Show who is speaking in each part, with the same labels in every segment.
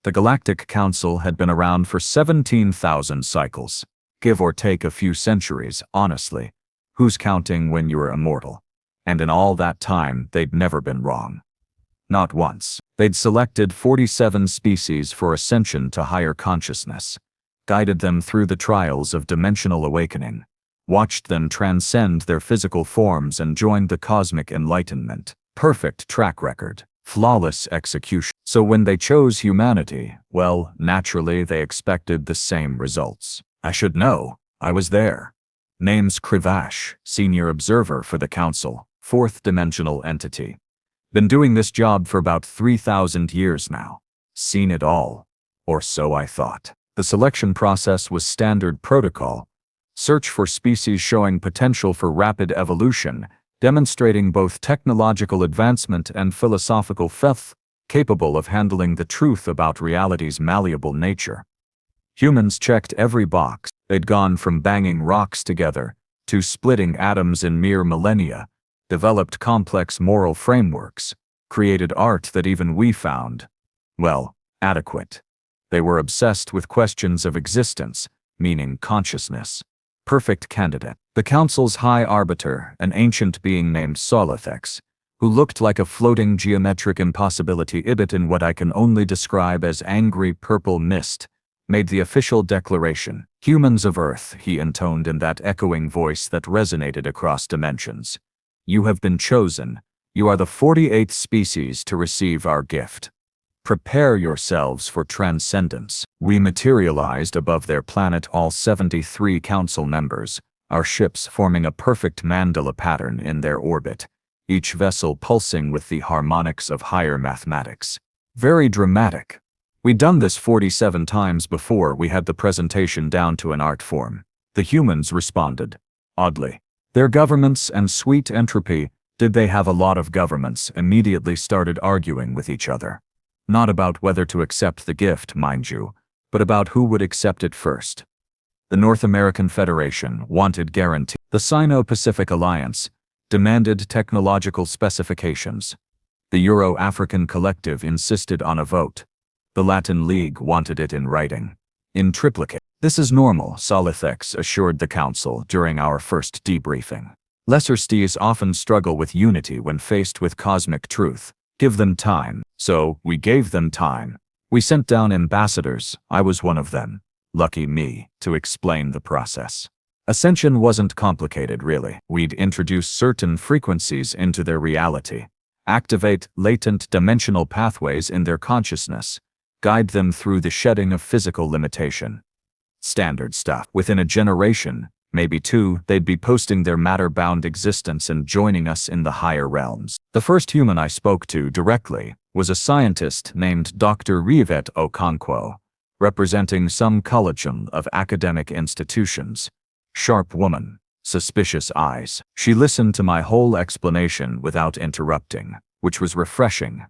Speaker 1: The Galactic Council had been around for 17,000 cycles. Give or take a few centuries, honestly. Who's counting when you're immortal? And in all that time, they'd never been wrong. Not once. They'd selected 47 species for ascension to higher consciousness, guided them through the trials of dimensional awakening, watched them transcend their physical forms and joined the cosmic enlightenment. Perfect track record, flawless execution. So when they chose humanity, well, naturally they expected the same results. I should know. I was there. Name's Krivash, Senior Observer for the Council, fourth dimensional entity. Been doing this job for about 3,000 years now. Seen it all. Or so I thought. The selection process was standard protocol. Search for species showing potential for rapid evolution, demonstrating both technological advancement and philosophical faith, capable of handling the truth about reality's malleable nature. Humans checked every box. They'd gone from banging rocks together to splitting atoms in mere millennia, developed complex moral frameworks, created art that even we found, well, adequate. They were obsessed with questions of existence, meaning consciousness. Perfect candidate. The Council's High Arbiter, an ancient being named Solithex, who looked like a floating geometric impossibility ibit in what I can only describe as angry purple mist, made the official declaration. Humans of Earth, he intoned in that echoing voice that resonated across dimensions. You have been chosen. You are the 48th species to receive our gift. Prepare yourselves for transcendence. We materialized above their planet, all 73 council members, our ships forming a perfect mandala pattern in their orbit, each vessel pulsing with the harmonics of higher mathematics. Very dramatic. We'd done this 47 times before we had the presentation down to an art form. The humans responded. Oddly. Their governments and sweet entropy, did they have a lot of governments, immediately started arguing with each other. Not about whether to accept the gift, mind you, but about who would accept it first. The North American Federation wanted guarantee. The Sino-Pacific Alliance demanded technological specifications. The Euro-African Collective insisted on a vote. The Latin League wanted it in writing. In triplicate. This is normal, Solithex assured the Council during our first debriefing. Lesser stees often struggle with unity when faced with cosmic truth. Give them time. So, we gave them time. We sent down ambassadors, I was one of them. Lucky me, to explain the process. Ascension wasn't complicated, really. We'd introduce certain frequencies into their reality, activate latent dimensional pathways in their consciousness, guide them through the shedding of physical limitation. Standard stuff. Within a generation, maybe two, they'd be posting their matter-bound existence and joining us in the higher realms. The first human I spoke to directly was a scientist named Dr. Yvette Okonkwo, representing some collegium of academic institutions. Sharp woman, suspicious eyes. She listened to my whole explanation without interrupting, which was refreshing.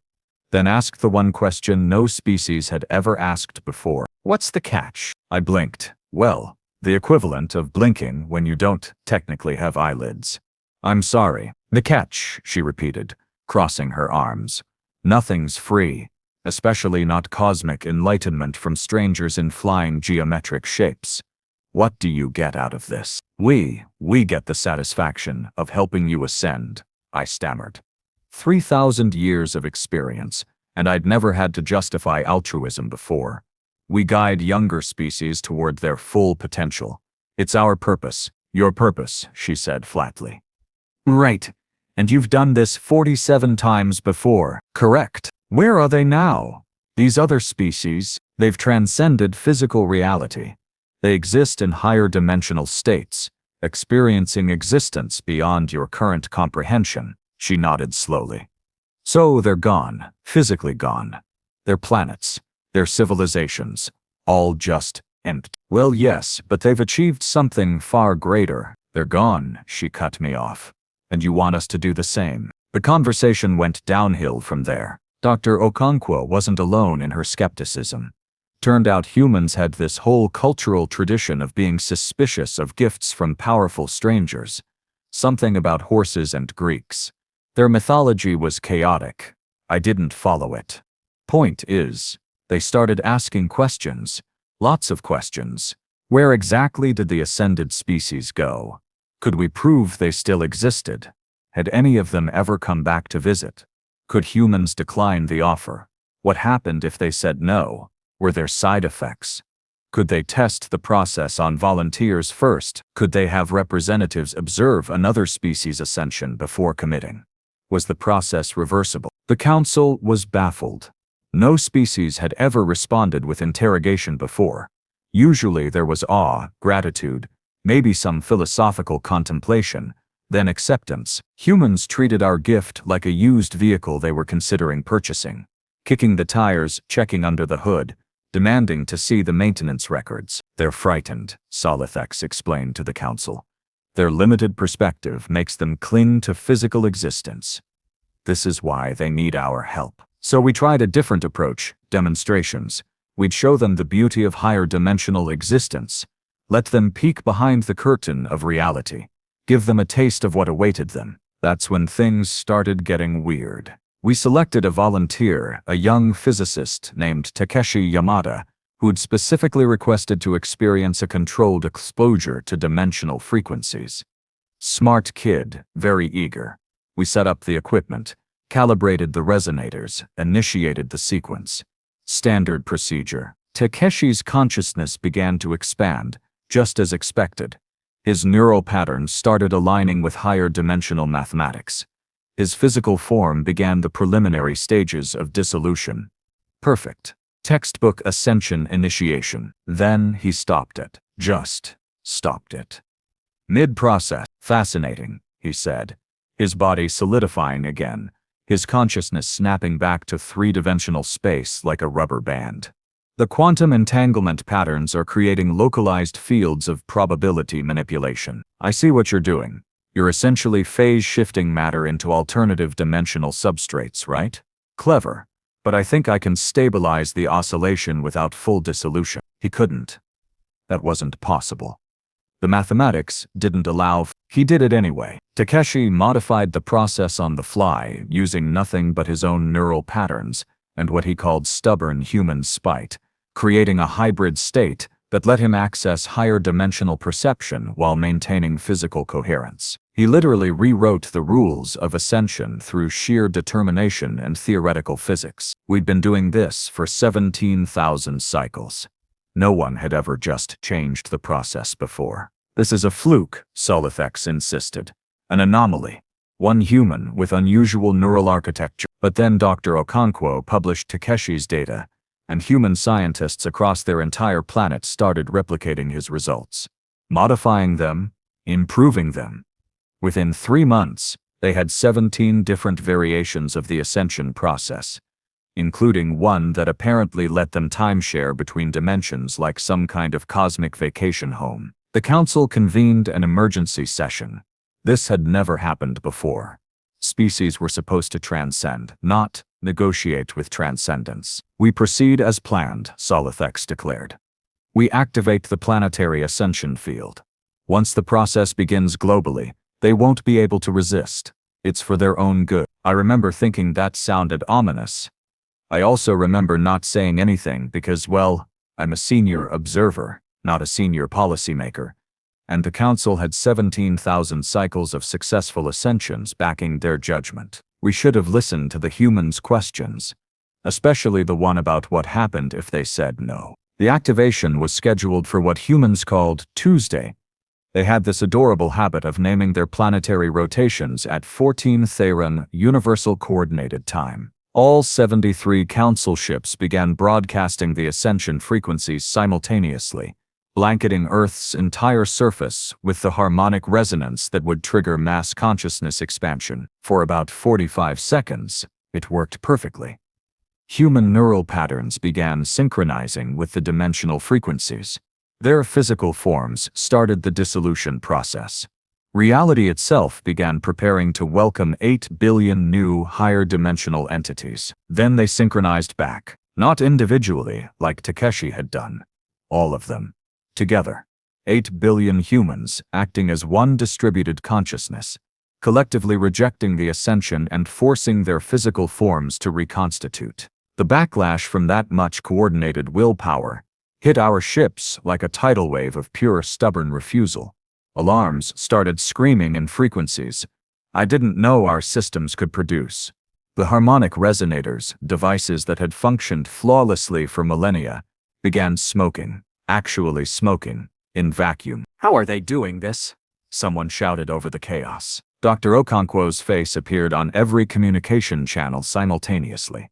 Speaker 1: Then asked the one question no species had ever asked before. What's the catch? I blinked. Well, the equivalent of blinking when you don't technically have eyelids. I'm sorry. The catch, she repeated, crossing her arms. Nothing's free, especially not cosmic enlightenment from strangers in flying geometric shapes. What do you get out of this? We get the satisfaction of helping you ascend, I stammered. 3,000 years of experience, and I'd never had to justify altruism before. We guide younger species toward their full potential. It's our purpose, your purpose, she said flatly. Right. And you've done this 47 times before. Correct. Where are they now? These other species, they've transcended physical reality. They exist in higher dimensional states, experiencing existence beyond your current comprehension, she nodded slowly. So they're gone, physically gone. Their planets, their civilizations, all just empty. Well, yes, but they've achieved something far greater. They're gone, she cut me off. And you want us to do the same. The conversation went downhill from there. Dr. Okonkwo wasn't alone in her skepticism. Turned out humans had this whole cultural tradition of being suspicious of gifts from powerful strangers. Something about horses and Greeks. Their mythology was chaotic. I didn't follow it. Point is, They started asking questions. Lots of questions. Where exactly did the ascended species go? Could we prove they still existed? Had any of them ever come back to visit? Could humans decline the offer? What happened if they said no? Were there side effects? Could they test the process on volunteers first? Could they have representatives observe another species' ascension before committing? Was the process reversible? The council was baffled. No species had ever responded with interrogation before. Usually there was awe, gratitude, maybe some philosophical contemplation, then acceptance. Humans treated our gift like a used vehicle they were considering purchasing, kicking the tires, checking under the hood, demanding to see the maintenance records. They're frightened, Solithex explained to the council. Their limited perspective makes them cling to physical existence. This is why they need our help. So we tried a different approach, demonstrations. We'd show them the beauty of higher dimensional existence. Let them peek behind the curtain of reality. Give them a taste of what awaited them. That's when things started getting weird. We selected a volunteer, a young physicist named Takeshi Yamada, who'd specifically requested to experience a controlled exposure to dimensional frequencies. Smart kid, very eager. We set up the equipment, calibrated the resonators, initiated the sequence. Standard procedure. Takeshi's consciousness began to expand, just as expected. His neural patterns started aligning with higher dimensional mathematics. His physical form began the preliminary stages of dissolution. Perfect. Textbook ascension initiation. Then he stopped it. Just stopped it. Mid-process. Fascinating, he said. His body solidifying again, his consciousness snapping back to three-dimensional space like a rubber band. The quantum entanglement patterns are creating localized fields of probability manipulation. I see what you're doing. You're essentially phase-shifting matter into alternative dimensional substrates, right? Clever. But I think I can stabilize the oscillation without full dissolution. He couldn't. That wasn't possible. The mathematics didn't allow. He did it anyway. Takeshi modified the process on the fly, using nothing but his own neural patterns and what he called stubborn human spite, creating a hybrid state that let him access higher dimensional perception while maintaining physical coherence. He literally rewrote the rules of ascension through sheer determination and theoretical physics. We'd been doing this for 17,000 cycles. No one had ever just changed the process before. This is a fluke, Solithex insisted. An anomaly. One human with unusual neural architecture. But then Dr. Okonkwo published Takeshi's data, and human scientists across their entire planet started replicating his results. Modifying them, improving them. Within 3 months, they had 17 different variations of the ascension process, including one that apparently let them timeshare between dimensions like some kind of cosmic vacation home. The council convened an emergency session. This had never happened before. Species were supposed to transcend, not negotiate with transcendence. We proceed as planned, Solithex declared. We activate the planetary ascension field. Once the process begins globally, they won't be able to resist. It's for their own good. I remember thinking that sounded ominous. I also remember not saying anything because, well, I'm a senior observer, not a senior policymaker, and the council had 17,000 cycles of successful ascensions backing their judgment. We should have listened to the humans' questions, especially the one about what happened if they said no. The activation was scheduled for what humans called Tuesday. They had this adorable habit of naming their planetary rotations at 14 Theron Universal Coordinated Time. All 73 council ships began broadcasting the ascension frequencies simultaneously, blanketing Earth's entire surface with the harmonic resonance that would trigger mass consciousness expansion. For about 45 seconds, it worked perfectly. Human neural patterns began synchronizing with the dimensional frequencies. Their physical forms started the dissolution process. Reality itself began preparing to welcome 8 billion new higher dimensional entities. Then they synchronized back, not individually like Takeshi had done. All of them. Together. 8 billion humans acting as one distributed consciousness, collectively rejecting the ascension and forcing their physical forms to reconstitute. The backlash from that much coordinated willpower hit our ships like a tidal wave of pure stubborn refusal. Alarms started screaming in frequencies I didn't know our systems could produce. The harmonic resonators, devices that had functioned flawlessly for millennia, began smoking, actually smoking, in vacuum. "How are they doing this?" someone shouted over the chaos. Dr. Okonkwo's face appeared on every communication channel simultaneously.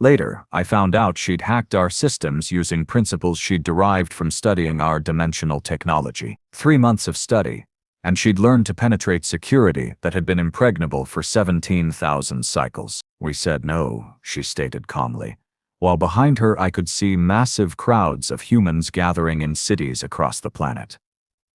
Speaker 1: Later, I found out she'd hacked our systems using principles she'd derived from studying our dimensional technology. 3 months of study, and she'd learned to penetrate security that had been impregnable for 17,000 cycles. "We said no," she stated calmly, while behind her I could see massive crowds of humans gathering in cities across the planet.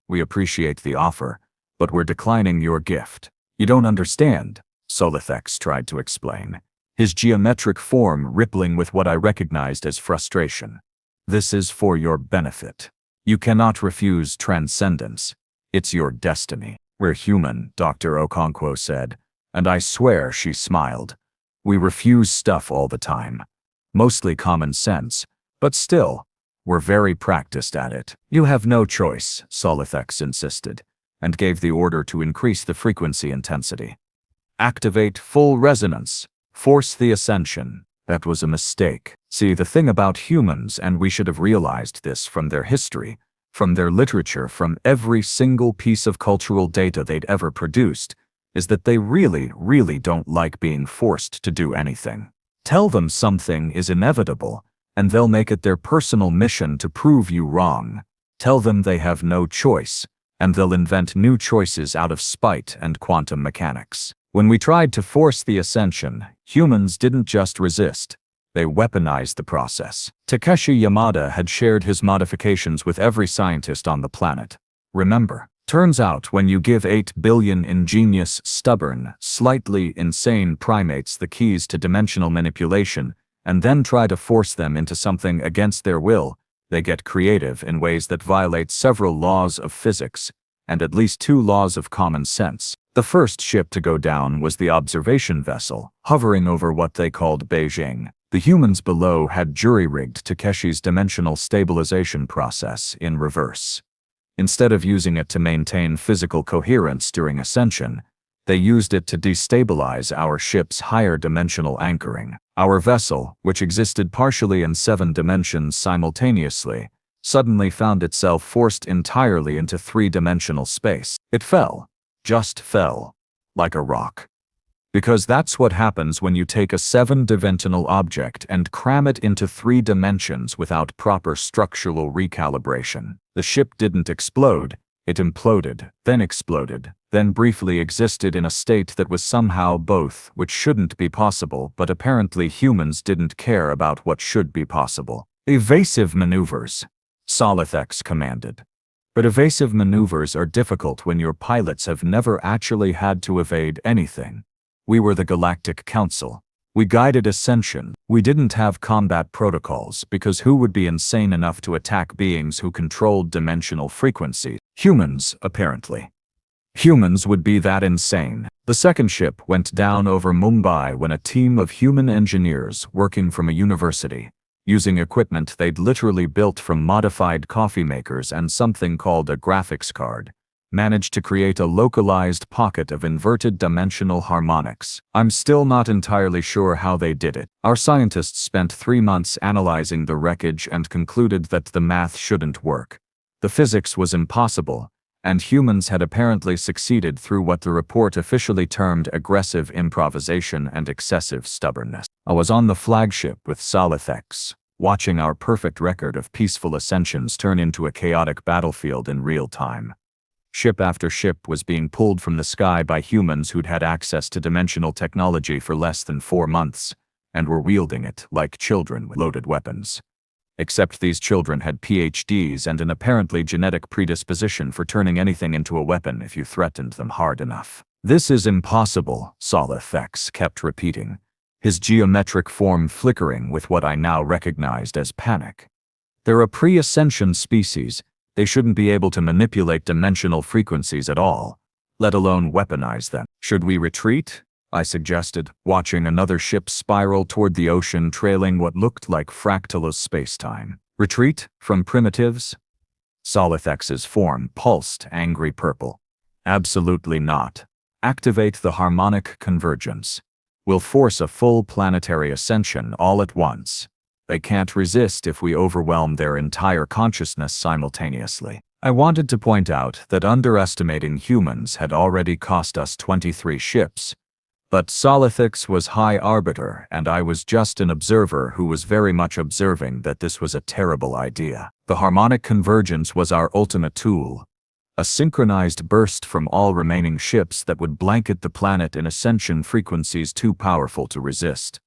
Speaker 1: "We appreciate the offer, but we're declining your gift." "You don't understand," Solithex tried to explain, his geometric form rippling with what I recognized as frustration. "This is for your benefit. You cannot refuse transcendence. It's your destiny." "We're human," Dr. Okonkwo said, and I swear she smiled. "We refuse stuff all the time. Mostly common sense, but still, we're very practiced at it." "You have no choice," Solithex insisted, and gave the order to increase the frequency intensity. "Activate full resonance. Force the ascension." That was a mistake. See, the thing about humans, and we should have realized this from their history, from their literature, from every single piece of cultural data they'd ever produced, is that they really, really don't like being forced to do anything. Tell them something is inevitable, and they'll make it their personal mission to prove you wrong. Tell them they have no choice, and they'll invent new choices out of spite and quantum mechanics. When we tried to force the ascension, humans didn't just resist, they weaponized the process. Takeshi Yamada had shared his modifications with every scientist on the planet. Remember, turns out when you give 8 billion ingenious, stubborn, slightly insane primates the keys to dimensional manipulation, and then try to force them into something against their will, they get creative in ways that violate several laws of physics, and at least 2 laws of common sense. The first ship to go down was the observation vessel, hovering over what they called Beijing. The humans below had jury-rigged Takeshi's dimensional stabilization process in reverse. Instead of using it to maintain physical coherence during ascension, they used it to destabilize our ship's higher dimensional anchoring. Our vessel, which existed partially in 7 dimensions simultaneously, suddenly found itself forced entirely into 3-dimensional space. It fell. Just fell. Like a rock. Because that's what happens when you take a 7-dimensional object and cram it into 3 dimensions without proper structural recalibration. The ship didn't explode, it imploded, then briefly existed in a state that was somehow both, which shouldn't be possible, but apparently humans didn't care about what should be possible. "Evasive maneuvers," Solithex commanded. But evasive maneuvers are difficult when your pilots have never actually had to evade anything. We were the Galactic Council. We guided ascension. We didn't have combat protocols because who would be insane enough to attack beings who controlled dimensional frequency? Humans, apparently. Humans would be that insane. The second ship went down over Mumbai when a team of human engineers working from a university, using equipment they'd literally built from modified coffee makers and something called a graphics card, managed to create a localized pocket of inverted dimensional harmonics. I'm still not entirely sure how they did it. Our scientists spent 3 months analyzing the wreckage and concluded that the math shouldn't work. The physics was impossible, and humans had apparently succeeded through what the report officially termed aggressive improvisation and excessive stubbornness. I was on the flagship with Solithex, watching our perfect record of peaceful ascensions turn into a chaotic battlefield in real time. Ship after ship was being pulled from the sky by humans who'd had access to dimensional technology for less than 4 months, and were wielding it like children with loaded weapons. Except these children had PhDs and an apparently genetic predisposition for turning anything into a weapon if you threatened them hard enough. "This is impossible," Solithex kept repeating, his geometric form flickering with what I now recognized as panic. "They're a pre-ascension species. They shouldn't be able to manipulate dimensional frequencies at all, let alone weaponize them. Should we retreat?" I suggested, watching another ship spiral toward the ocean trailing what looked like fractal space-time. Retreat from primitives? Solithex's form pulsed angry purple. Absolutely not. Activate the harmonic convergence. We'll force a full planetary ascension all at once. They can't resist if we overwhelm their entire consciousness simultaneously. I wanted to point out that underestimating humans had already cost us 23 ships. But Solithix was High Arbiter, and I was just an observer who was very much observing that this was a terrible idea. The harmonic convergence was our ultimate tool. A synchronized burst from all remaining ships that would blanket the planet in ascension frequencies too powerful to resist.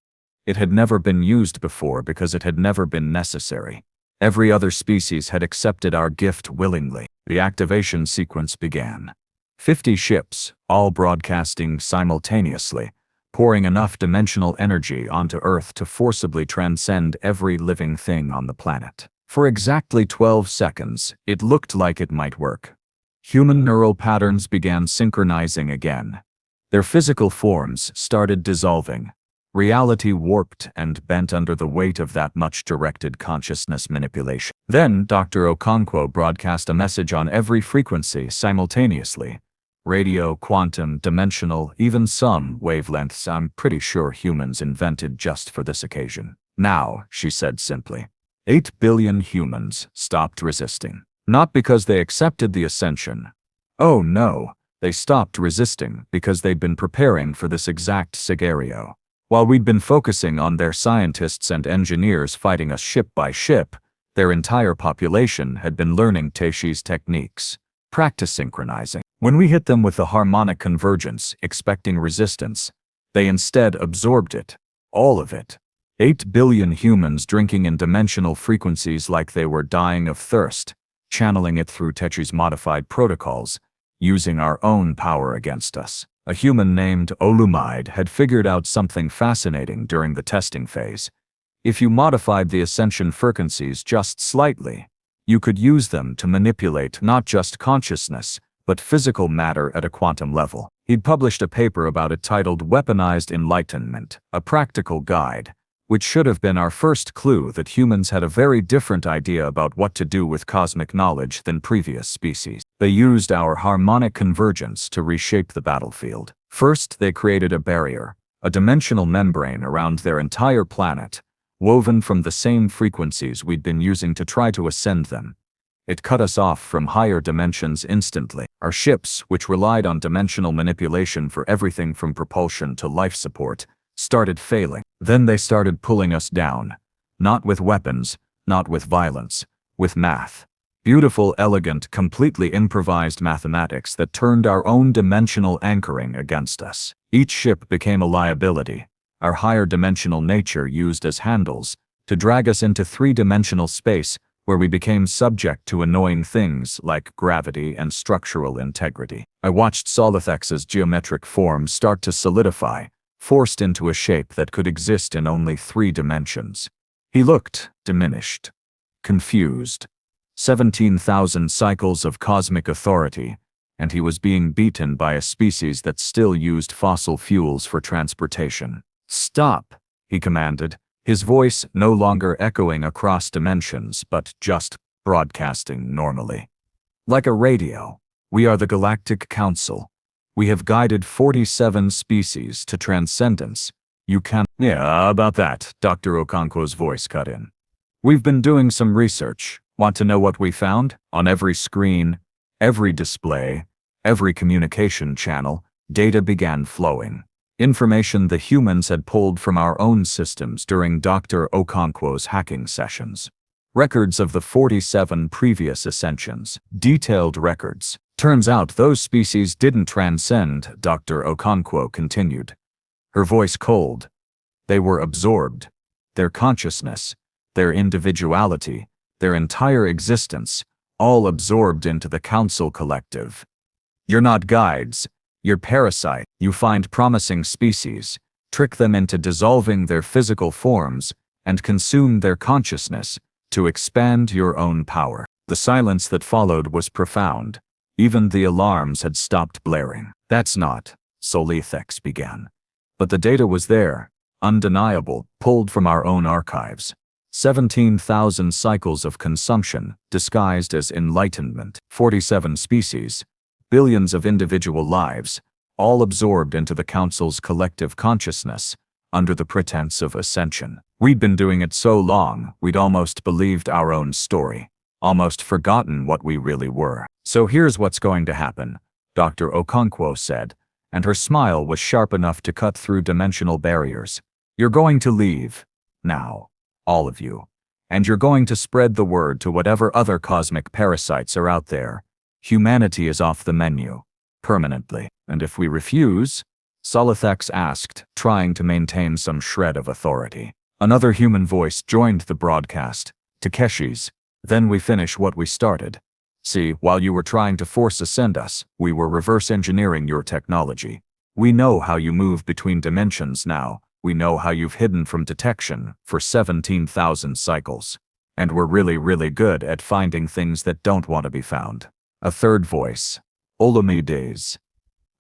Speaker 1: It had never been used before because it had never been necessary. Every other species had accepted our gift willingly. The activation sequence began. 50 ships, all broadcasting simultaneously, pouring enough dimensional energy onto Earth to forcibly transcend every living thing on the planet. For exactly 12 seconds, it looked like it might work. Human neural patterns began synchronizing again. Their physical forms started dissolving. Reality warped and bent under the weight of that much directed consciousness manipulation. Then Dr. Okonkwo broadcast a message on every frequency simultaneously. Radio, quantum, dimensional, even some wavelengths I'm pretty sure humans invented just for this occasion. Now, she said simply, 8 billion humans stopped resisting. Not because they accepted the ascension. Oh no, they stopped resisting because they'd been preparing for this exact scenario. While we'd been focusing on their scientists and engineers fighting us ship by ship, their entire population had been learning Teishi's techniques. Practice synchronizing. When we hit them with the harmonic convergence, expecting resistance, they instead absorbed it. All of it. 8 billion humans drinking in dimensional frequencies like they were dying of thirst, channeling it through Teishi's modified protocols, using our own power against us. A human named Olumide had figured out something fascinating during the testing phase. If you modified the ascension frequencies just slightly, you could use them to manipulate not just consciousness, but physical matter at a quantum level. He'd published a paper about it titled Weaponized Enlightenment, a practical guide, which should have been our first clue that humans had a very different idea about what to do with cosmic knowledge than previous species. They used our harmonic convergence to reshape the battlefield. First, they created a barrier, a dimensional membrane around their entire planet, woven from the same frequencies we'd been using to try to ascend them. It cut us off from higher dimensions instantly. Our ships, which relied on dimensional manipulation for everything from propulsion to life support, started failing. Then they started pulling us down. Not with weapons, not with violence, with math. Beautiful, elegant, completely improvised mathematics that turned our own dimensional anchoring against us. Each ship became a liability, our higher dimensional nature used as handles to drag us into three-dimensional space where we became subject to annoying things like gravity and structural integrity. I watched Solithex's geometric form start to solidify, forced into a shape that could exist in only 3 dimensions. He looked diminished, confused. 17,000 cycles of cosmic authority, and he was being beaten by a species that still used fossil fuels for transportation. "Stop," he commanded, his voice no longer echoing across dimensions but just broadcasting normally. Like a radio, we are the Galactic Council. We have guided 47 species to transcendence. You can— Yeah, about that, Dr. Okonkwo's voice cut in. We've been doing some research. Want to know what we found? On every screen, every display, every communication channel, data began flowing. Information the humans had pulled from our own systems during Dr. Okonkwo's hacking sessions. Records of the 47 previous ascensions. Detailed records. Turns out those species didn't transcend, Dr. Okonkwo continued. Her voice cold. They were absorbed. Their consciousness, their individuality, their entire existence, all absorbed into the Council collective. You're not guides, you're parasites. You find promising species, trick them into dissolving their physical forms, and consume their consciousness to expand your own power. The silence that followed was profound. Even the alarms had stopped blaring. That's not, Solithix began. But the data was there, undeniable, pulled from our own archives. 17,000 cycles of consumption, disguised as enlightenment, 47 species, billions of individual lives, all absorbed into the Council's collective consciousness, under the pretense of ascension. We'd been doing it so long, we'd almost believed our own story, almost forgotten what we really were. So here's what's going to happen, Dr. Okonkwo said, and her smile was sharp enough to cut through dimensional barriers. You're going to leave. Now. All of you. And you're going to spread the word to whatever other cosmic parasites are out there. Humanity is off the menu. Permanently. And if we refuse? Solithex asked, trying to maintain some shred of authority. Another human voice joined the broadcast. Takeshi's. Then we finish what we started. See, while you were trying to force ascend us, we were reverse engineering your technology. We know how you move between dimensions now. We know how you've hidden from detection for 17,000 cycles. And we're really good at finding things that don't want to be found. A third voice. Olomides.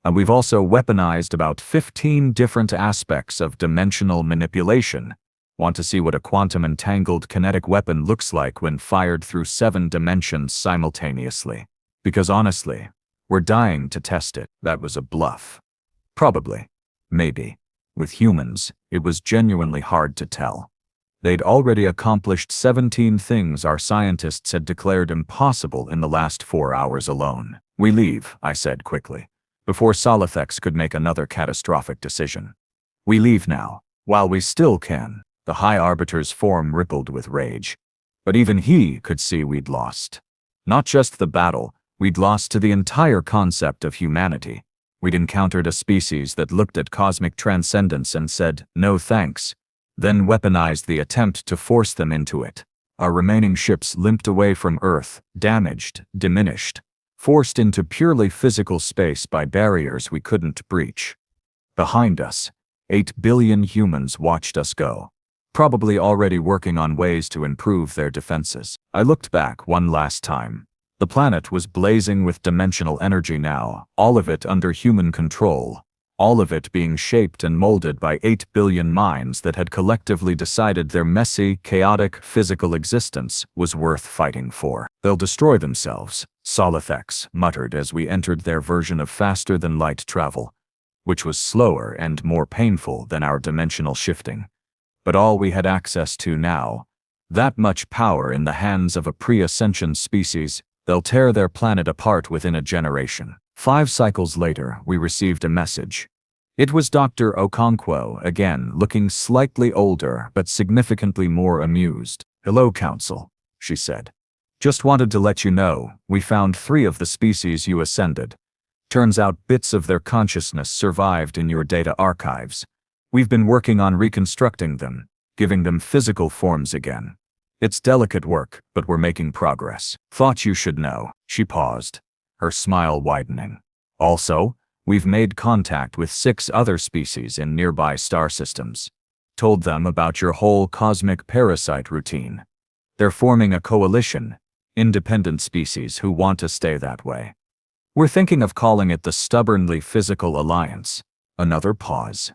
Speaker 1: And we've also weaponized about 15 different aspects of dimensional manipulation. Want to see what a quantum entangled kinetic weapon looks like when fired through 7 dimensions simultaneously? Because honestly, we're dying to test it. That was a bluff. Probably. Maybe. With humans, it was genuinely hard to tell. They'd already accomplished 17 things our scientists had declared impossible in the last 4 hours alone. We leave, I said quickly, before Solithex could make another catastrophic decision. We leave now, while we still can. The High Arbiter's form rippled with rage. But even he could see we'd lost. Not just the battle, we'd lost to the entire concept of humanity. We'd encountered a species that looked at cosmic transcendence and said, no thanks, then weaponized the attempt to force them into it. Our remaining ships limped away from Earth, damaged, diminished, forced into purely physical space by barriers we couldn't breach. Behind us, 8 billion humans watched us go, probably already working on ways to improve their defenses. I looked back one last time. The planet was blazing with dimensional energy now, all of it under human control, all of it being shaped and molded by 8 billion minds that had collectively decided their messy, chaotic, physical existence was worth fighting for. They'll destroy themselves, Solithex muttered as we entered their version of faster-than-light travel, which was slower and more painful than our dimensional shifting. But all we had access to now, that much power in the hands of a pre-ascension species, they'll tear their planet apart within a generation. 5 cycles later, we received a message. It was Dr. Okonkwo again, looking slightly older but significantly more amused. Hello, Council, she said. Just wanted to let you know, we found 3 of the species you ascended. Turns out bits of their consciousness survived in your data archives. We've been working on reconstructing them, giving them physical forms again. It's delicate work, but we're making progress. Thought you should know. She paused, her smile widening. Also, we've made contact with 6 other species in nearby star systems. Told them about your whole cosmic parasite routine. They're forming a coalition, independent species who want to stay that way. We're thinking of calling it the Stubbornly Physical Alliance. Another pause.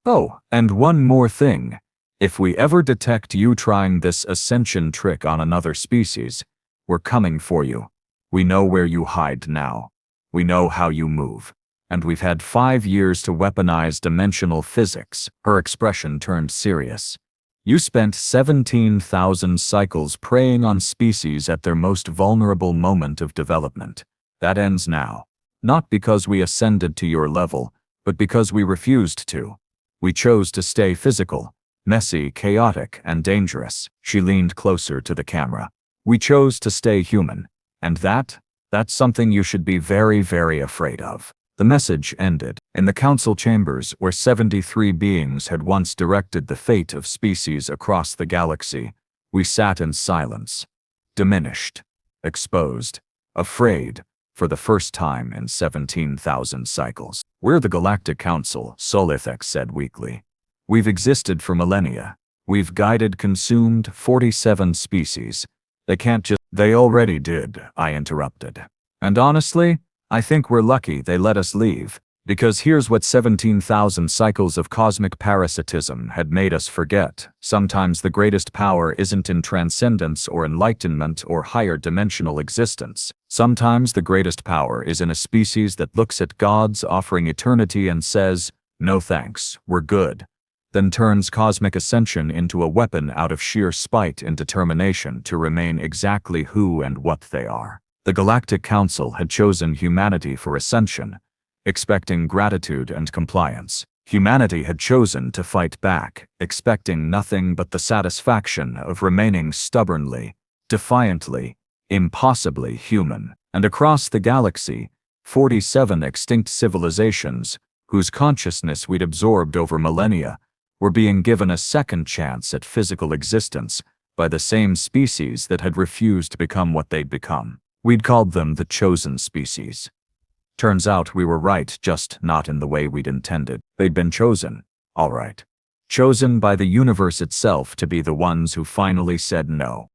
Speaker 1: Oh, and one more thing. If we ever detect you trying this ascension trick on another species, we're coming for you. We know where you hide now. We know how you move. And we've had 5 years to weaponize dimensional physics. Her expression turned serious. You spent 17,000 cycles preying on species at their most vulnerable moment of development. That ends now. Not because we ascended to your level, but because we refused to. We chose to stay physical. Messy, chaotic, and dangerous. She leaned closer to the camera. We chose to stay human. And that's something you should be very afraid of. The message ended. In the council chambers where 73 beings had once directed the fate of species across the galaxy, we sat in silence. Diminished. Exposed. Afraid. For the first time in 17,000 cycles. We're the Galactic Council, Solithex said weakly. We've existed for millennia. We've guided, consumed 47 species. They can't just— They already did, I interrupted. And honestly, I think we're lucky they let us leave, Because here's what 17,000 cycles of cosmic parasitism had made us forget. Sometimes the greatest power isn't in transcendence or enlightenment or higher dimensional existence. Sometimes the greatest power is in a species that looks at gods offering eternity and says, "No thanks, we're good," then turns cosmic ascension into a weapon out of sheer spite and determination to remain exactly who and what they are. The Galactic Council had chosen humanity for ascension, expecting gratitude and compliance. Humanity had chosen to fight back, expecting nothing but the satisfaction of remaining stubbornly, defiantly, impossibly human. And across the galaxy, 47 extinct civilizations, whose consciousness we'd absorbed over millennia, were being given a second chance at physical existence by the same species that had refused to become what they'd become. We'd called them the chosen species. Turns out we were right, just not in the way we'd intended. They'd been chosen, all right. Chosen by the universe itself to be the ones who finally said no.